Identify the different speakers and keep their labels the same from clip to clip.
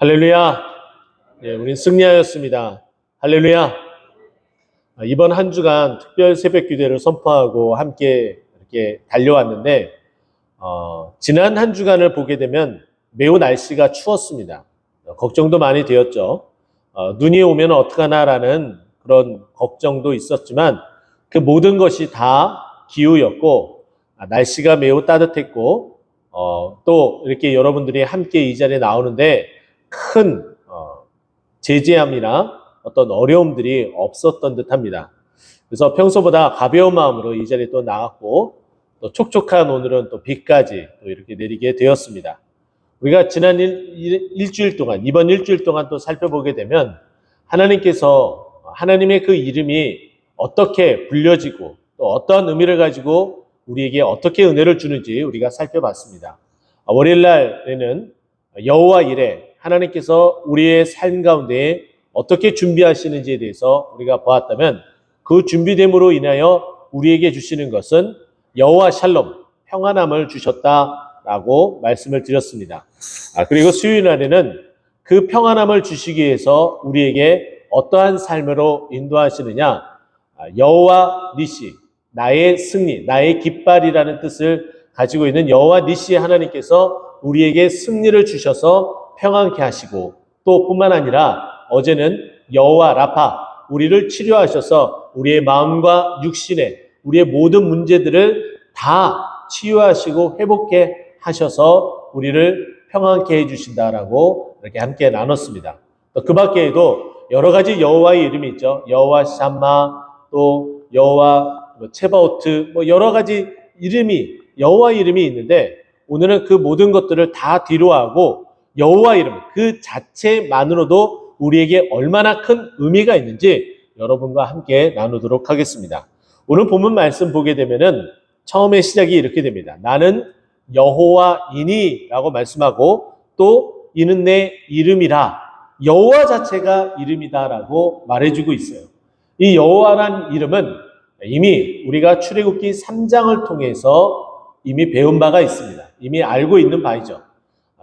Speaker 1: 할렐루야. 예, 우린 승리하였습니다. 할렐루야. 이번 한 주간 특별 새벽 기도를 선포하고 함께 이렇게 달려왔는데, 지난 한 주간을 보게 되면 매우 날씨가 추웠습니다. 걱정도 많이 되었죠. 눈이 오면 어떡하나라는 그런 걱정도 있었지만, 그 모든 것이 다 기후였고, 날씨가 매우 따뜻했고, 또 이렇게 여러분들이 함께 이 자리에 나오는데 큰 제재함이나 어떤 어려움들이 없었던 듯합니다. 그래서 평소보다 가벼운 마음으로 이 자리에 또 나왔고, 또 촉촉한 오늘은 또 비까지 또 이렇게 내리게 되었습니다. 우리가 지난 일주일 동안, 이번 일주일 동안 또 살펴보게 되면 하나님께서 하나님의 그 이름이 어떻게 불려지고 또 어떠한 의미를 가지고 우리에게 어떻게 은혜를 주는지 우리가 살펴봤습니다. 월요일 날에는 여호와 이레, 하나님께서 우리의 삶 가운데 어떻게 준비하시는지에 대해서 우리가 보았다면, 그 준비됨으로 인하여 우리에게 주시는 것은 여호와 샬롬, 평안함을 주셨다라고 말씀을 드렸습니다. 그리고 수요일 날에는 그 평안함을 주시기 위해서 우리에게 어떠한 삶으로 인도하시느냐, 여호와 니시, 나의 승리, 나의 깃발이라는 뜻을 가지고 있는 여호와 니시 하나님께서 우리에게 승리를 주셔서 평안케 하시고, 또 뿐만 아니라 어제는 여호와 라파, 우리를 치료하셔서 우리의 마음과 육신의 우리의 모든 문제들을 다 치유하시고 회복케 하셔서 우리를 평안케 해주신다라고 이렇게 함께 나눴습니다. 그 밖에도 여러 가지 여호와의 이름이 있죠. 여호와 샴마, 또 여호와 체바오트, 여러 가지 여호와의 이름이 있는데, 오늘은 그 모든 것들을 다 뒤로하고 여호와 이름 그 자체만으로도 우리에게 얼마나 큰 의미가 있는지 여러분과 함께 나누도록 하겠습니다. 오늘 본문 말씀 보게 되면은 처음에 시작이 이렇게 됩니다. 나는 여호와이니 라고 말씀하고, 또 이는 내 이름이라, 여호와 자체가 이름이다라고 말해주고 있어요. 이 여호와란 이름은 이미 우리가 출애굽기 3장을 통해서 이미 배운 바가 있습니다. 이미 알고 있는 바이죠.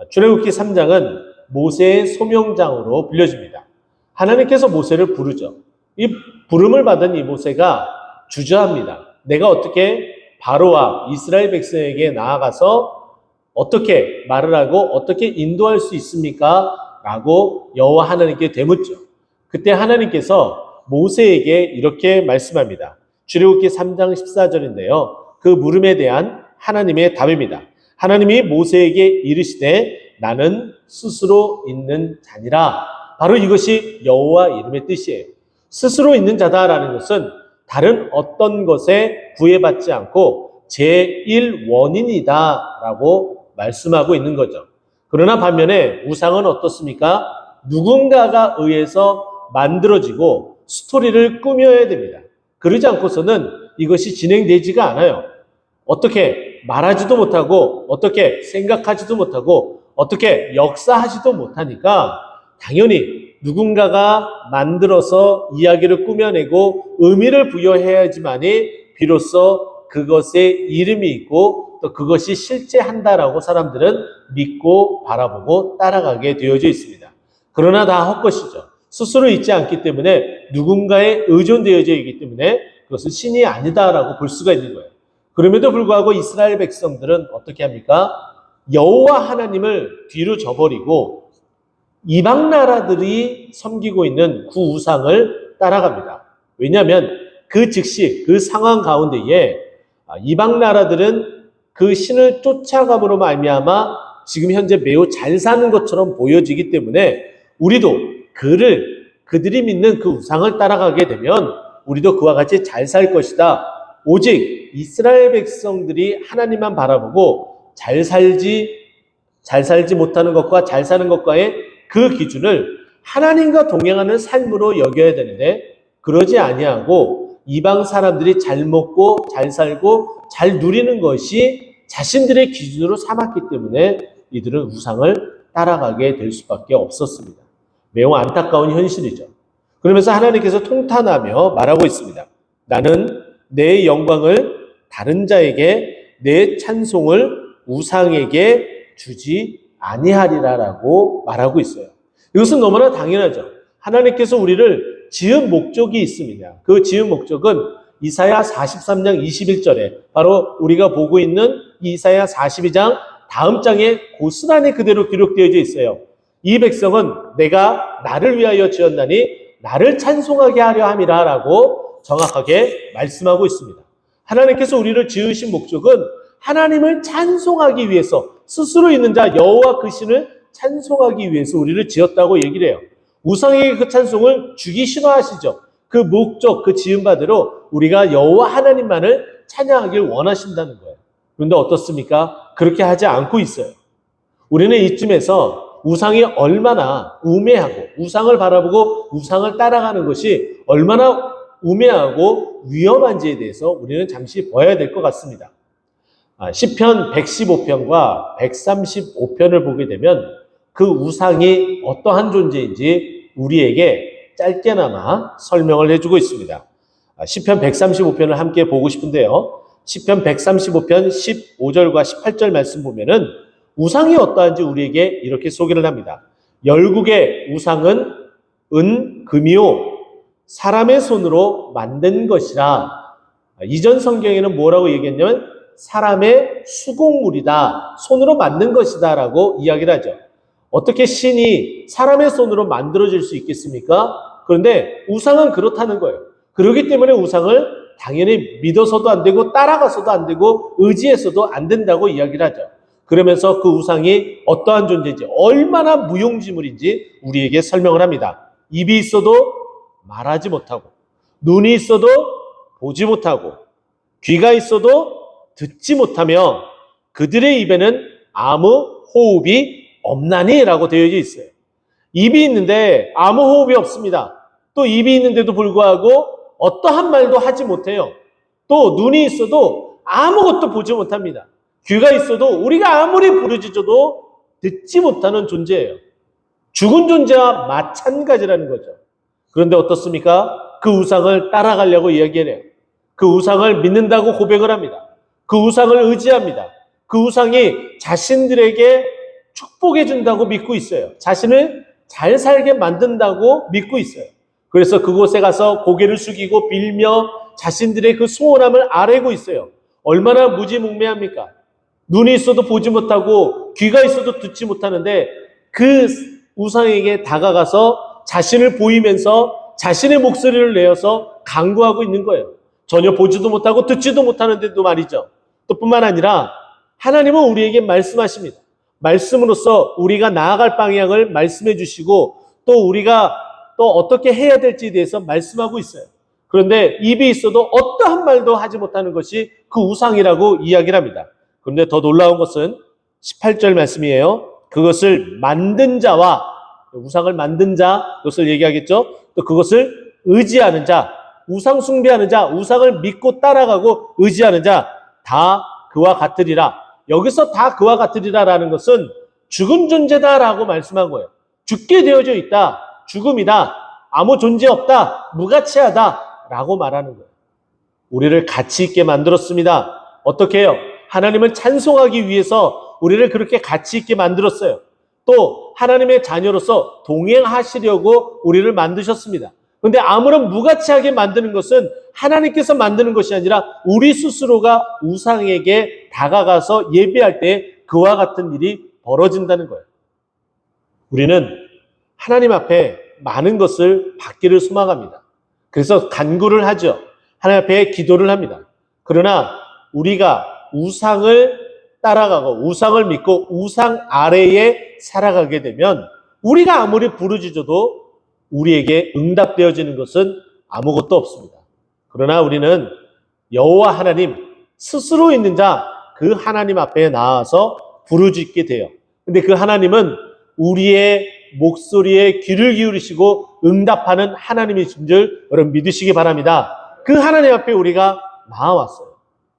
Speaker 1: 출애굽기 3장은 모세의 소명장으로 불려집니다. 하나님께서 모세를 부르죠. 이 부름을 받은 이 모세가 주저합니다. 내가 어떻게 바로와 이스라엘 백성에게 나아가서 어떻게 말을 하고 어떻게 인도할 수 있습니까? 라고 여호와 하나님께 되묻죠. 그때 하나님께서 모세에게 이렇게 말씀합니다. 출애굽기 3장 14절인데요. 그 물음에 대한 하나님의 답입니다. 하나님이 모세에게 이르시되 나는 스스로 있는 자니라. 바로 이것이 여호와 이름의 뜻이에요. 스스로 있는 자다라는 것은 다른 어떤 것에 구애받지 않고 제1원인이다 라고 말씀하고 있는 거죠. 그러나 반면에 우상은 어떻습니까? 누군가가 의해서 만들어지고 스토리를 꾸며야 됩니다. 그러지 않고서는 이것이 진행되지가 않아요. 어떻게 말하지도 못하고, 어떻게 생각하지도 못하고, 어떻게 역사하지도 못하니까 당연히 누군가가 만들어서 이야기를 꾸며내고 의미를 부여해야지만이 비로소 그것에 이름이 있고 또 그것이 실제한다라고 사람들은 믿고 바라보고 따라가게 되어져 있습니다. 그러나 다 헛것이죠. 스스로 있지 않기 때문에 누군가에 의존되어져 있기 때문에 그것은 신이 아니다라고 볼 수가 있는 거예요. 그럼에도 불구하고 이스라엘 백성들은 어떻게 합니까? 여호와 하나님을 뒤로 저버리고 이방 나라들이 섬기고 있는 그 우상을 따라갑니다. 왜냐하면 그 즉시 그 상황 가운데에 이방 나라들은 그 신을 쫓아감으로 말미암아 지금 현재 매우 잘 사는 것처럼 보여지기 때문에 우리도 그들이 믿는 그 우상을 따라가게 되면 우리도 그와 같이 잘 살 것이다. 오직 이스라엘 백성들이 하나님만 바라보고 잘 살지 못하는 것과 잘 사는 것과의 그 기준을 하나님과 동행하는 삶으로 여겨야 되는데, 그러지 아니하고 이방 사람들이 잘 먹고 잘 살고 잘 누리는 것이 자신들의 기준으로 삼았기 때문에 이들은 우상을 따라가게 될 수밖에 없었습니다. 매우 안타까운 현실이죠. 그러면서 하나님께서 통탄하며 말하고 있습니다. 나는 내 영광을 다른 자에게, 내 찬송을 우상에게 주지 아니하리라라고 말하고 있어요. 이것은 너무나 당연하죠. 하나님께서 우리를 지은 목적이 있습니다. 그 지은 목적은 이사야 43장 21절에 바로 우리가 보고 있는 이사야 42장 다음 장에 고스란히 그대로 기록되어져 있어요. 이 백성은 내가 나를 위하여 지었나니 나를 찬송하게 하려 함이라 라고 정확하게 말씀하고 있습니다. 하나님께서 우리를 지으신 목적은 하나님을 찬송하기 위해서 스스로 있는 자 여호와 그 신을 찬송하기 위해서 우리를 지었다고 얘기를 해요. 우상에게 그 찬송을 주기 싫어하시죠. 그 목적, 그 지음바대로 우리가 여호와 하나님만을 찬양하길 원하신다는 거예요. 그런데 어떻습니까? 그렇게 하지 않고 있어요. 우리는 이쯤에서 우상이 얼마나 우매하고 우상을 바라보고 우상을 따라가는 것이 얼마나 우매하고 위험한지에 대해서 우리는 잠시 봐야 될 것 같습니다. 시편 115편과 135편을 보게 되면 그 우상이 어떠한 존재인지 우리에게 짧게나마 설명을 해주고 있습니다. 시편 135편을 함께 보고 싶은데요. 시편 135편 15절과 18절 말씀 보면은 우상이 어떠한지 우리에게 이렇게 소개를 합니다. 열국의 우상은 은, 금이요 사람의 손으로 만든 것이라. 이전 성경에는 뭐라고 얘기했냐면 사람의 수공물이다. 손으로 만든 것이다 라고 이야기를 하죠. 어떻게 신이 사람의 손으로 만들어질 수 있겠습니까? 그런데 우상은 그렇다는 거예요. 그렇기 때문에 우상을 당연히 믿어서도 안 되고 따라가서도 안 되고 의지해서도 안 된다고 이야기를 하죠. 그러면서 그 우상이 어떠한 존재인지 얼마나 무용지물인지 우리에게 설명을 합니다. 입이 있어도 말하지 못하고 눈이 있어도 보지 못하고 귀가 있어도 듣지 못하며 그들의 입에는 아무 호흡이 없나니 라고 되어져 있어요. 입이 있는데 아무 호흡이 없습니다. 또 입이 있는데도 불구하고 어떠한 말도 하지 못해요. 또 눈이 있어도 아무것도 보지 못합니다. 귀가 있어도 우리가 아무리 부르짖어도 듣지 못하는 존재예요. 죽은 존재와 마찬가지라는 거죠. 그런데 어떻습니까? 그 우상을 따라가려고 이야기해요. 그 우상을 믿는다고 고백을 합니다. 그 우상을 의지합니다. 그 우상이 자신들에게 축복해 준다고 믿고 있어요. 자신을 잘 살게 만든다고 믿고 있어요. 그래서 그곳에 가서 고개를 숙이고 빌며 자신들의 그 소원함을 아뢰고 있어요. 얼마나 무지몽매합니까? 눈이 있어도 보지 못하고 귀가 있어도 듣지 못하는데 그 우상에게 다가가서 자신을 보이면서 자신의 목소리를 내어서 간구하고 있는 거예요. 전혀 보지도 못하고 듣지도 못하는데도 말이죠. 또 뿐만 아니라 하나님은 우리에게 말씀하십니다. 말씀으로써 우리가 나아갈 방향을 말씀해 주시고 또 우리가 또 어떻게 해야 될지에 대해서 말씀하고 있어요. 그런데 입이 있어도 어떠한 말도 하지 못하는 것이 그 우상이라고 이야기를 합니다. 그런데 더 놀라운 것은 18절 말씀이에요. 그것을 만든 자와 우상을 만든 자, 그것을 얘기하겠죠. 또 그것을 의지하는 자, 우상 숭배하는 자, 우상을 믿고 따라가고 의지하는 자, 다 그와 같으리라. 여기서 다 그와 같으리라라는 것은 죽은 존재다라고 말씀한 거예요. 죽게 되어져 있다, 죽음이다, 아무 존재 없다, 무가치하다라고 말하는 거예요. 우리를 가치 있게 만들었습니다. 어떻게 해요? 하나님을 찬송하기 위해서 우리를 그렇게 가치 있게 만들었어요. 또 하나님의 자녀로서 동행하시려고 우리를 만드셨습니다. 그런데 아무런 무가치하게 만드는 것은 하나님께서 만드는 것이 아니라 우리 스스로가 우상에게 다가가서 예배할 때 그와 같은 일이 벌어진다는 거예요. 우리는 하나님 앞에 많은 것을 받기를 소망합니다. 그래서 간구를 하죠. 하나님 앞에 기도를 합니다. 그러나 우리가 우상을 따라가고 우상을 믿고 우상 아래에 살아가게 되면 우리가 아무리 부르짖어도 우리에게 응답되어지는 것은 아무것도 없습니다. 그러나 우리는 여호와 하나님 스스로 있는 자 그 하나님 앞에 나와서 부르짖게 돼요. 근데 그 하나님은 우리의 목소리에 귀를 기울이시고 응답하는 하나님이신 줄 여러분 믿으시기 바랍니다. 그 하나님 앞에 우리가 나와왔어요.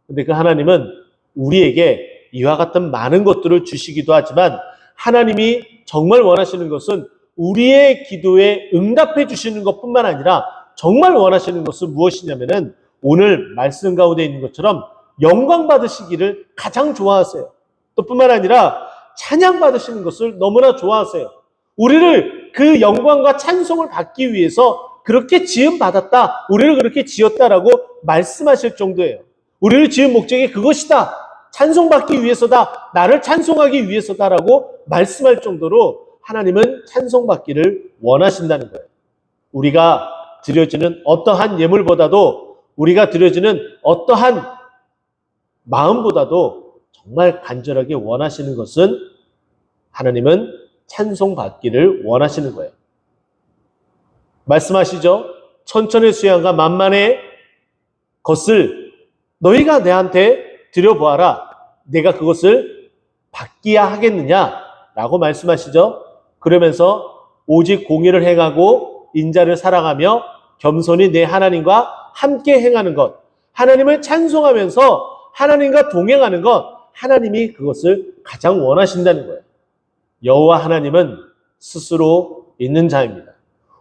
Speaker 1: 근데 그 하나님은 우리에게 이와 같은 많은 것들을 주시기도 하지만 하나님이 정말 원하시는 것은 우리의 기도에 응답해 주시는 것뿐만 아니라 정말 원하시는 것은 무엇이냐면은 오늘 말씀 가운데 있는 것처럼 영광 받으시기를 가장 좋아하세요. 또 뿐만 아니라 찬양 받으시는 것을 너무나 좋아하세요. 우리를 그 영광과 찬송을 받기 위해서 그렇게 지음받았다. 우리를 그렇게 지었다라고 말씀하실 정도예요. 우리를 지은 목적이 그것이다. 찬송받기 위해서다. 나를 찬송하기 위해서다라고 말씀할 정도로 하나님은 찬송받기를 원하신다는 거예요. 우리가 드려지는 어떠한 예물보다도, 우리가 드려지는 어떠한 마음보다도 정말 간절하게 원하시는 것은, 하나님은 찬송받기를 원하시는 거예요. 말씀하시죠. 천천의 수양과 만만의 것을 너희가 내한테 드려보아라. 내가 그것을 받기야 하겠느냐라고 말씀하시죠. 그러면서 오직 공의를 행하고 인자를 사랑하며 겸손히 내 하나님과 함께 행하는 것, 하나님을 찬송하면서 하나님과 동행하는 것, 하나님이 그것을 가장 원하신다는 거예요. 여호와 하나님은 스스로 있는 자입니다.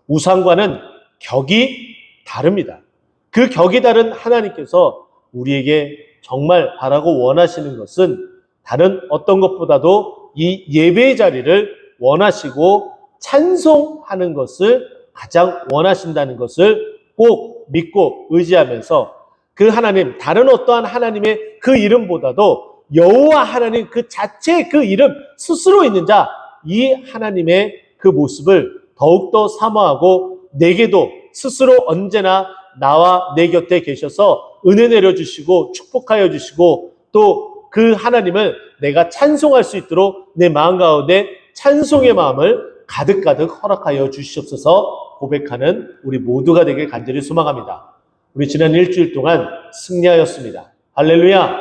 Speaker 1: 우상과는 격이 다릅니다. 그 격이 다른 하나님께서 우리에게 정말 바라고 원하시는 것은 다른 어떤 것보다도 이 예배의 자리를 원하시고 찬송하는 것을 가장 원하신다는 것을 꼭 믿고 의지하면서, 그 하나님, 다른 어떠한 하나님의 그 이름보다도 여호와 하나님 그 자체의 그 이름 스스로 있는 자, 이 하나님의 그 모습을 더욱더 사모하고, 내게도 스스로 언제나 나와 내 곁에 계셔서 은혜 내려주시고 축복하여 주시고, 또 그 하나님을 내가 찬송할 수 있도록 내 마음 가운데 찬송의 마음을 가득가득 허락하여 주시옵소서 고백하는 우리 모두가 되길 간절히 소망합니다. 우리 지난 일주일 동안 승리하였습니다. 할렐루야!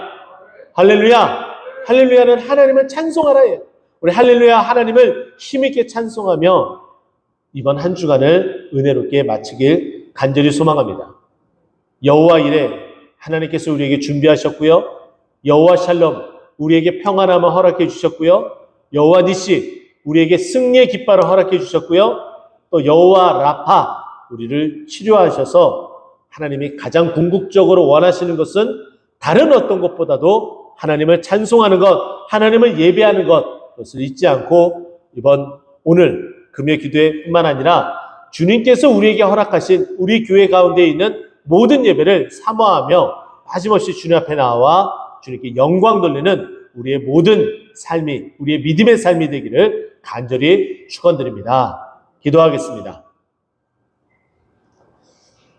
Speaker 1: 할렐루야! 할렐루야는 하나님을 찬송하라예요. 우리 할렐루야 하나님을 힘있게 찬송하며 이번 한 주간을 은혜롭게 마치길 간절히 소망합니다. 여호와 이레 하나님께서 우리에게 준비하셨고요. 여호와 샬롬 우리에게 평안함을 허락해 주셨고요. 여호와 니시 우리에게 승리의 깃발을 허락해 주셨고요. 또 여호와 라파 우리를 치료하셔서, 하나님이 가장 궁극적으로 원하시는 것은 다른 어떤 것보다도 하나님을 찬송하는 것, 하나님을 예배하는 것, 그것을 잊지 않고 오늘 금요 기도회 뿐만 아니라 주님께서 우리에게 허락하신 우리 교회 가운데 있는 모든 예배를 사모하며 빠짐없이 주님 앞에 나와 주님께 영광 돌리는 우리의 모든 삶이, 우리의 믿음의 삶이 되기를 간절히 축원드립니다. 기도하겠습니다.